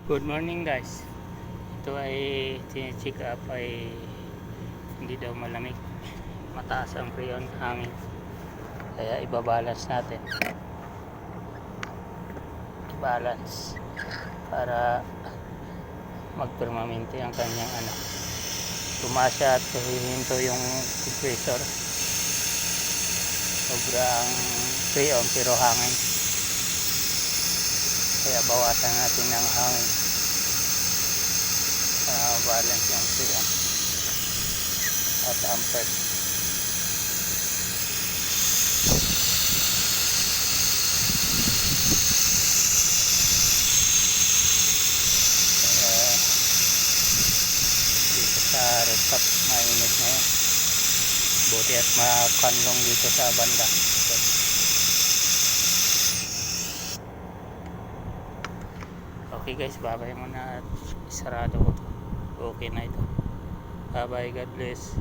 Good morning guys. Ito ay check up ay hindi daw malamig. Mataas ang freon hangin. Kaya ibabalance natin. Balance para magpermanente ang kanyang tumaas siya at hihinto yung compressor. Sobrang freon pero hangin. Kaya bawasan natin ng hangin. Balance yung freon at ampere. Dito sa rooftop mainit na yun. Buti at makanlong dito sa banda. Okay guys, babay muna at isarado ko to. Okay na ito. Bye bye, God bless.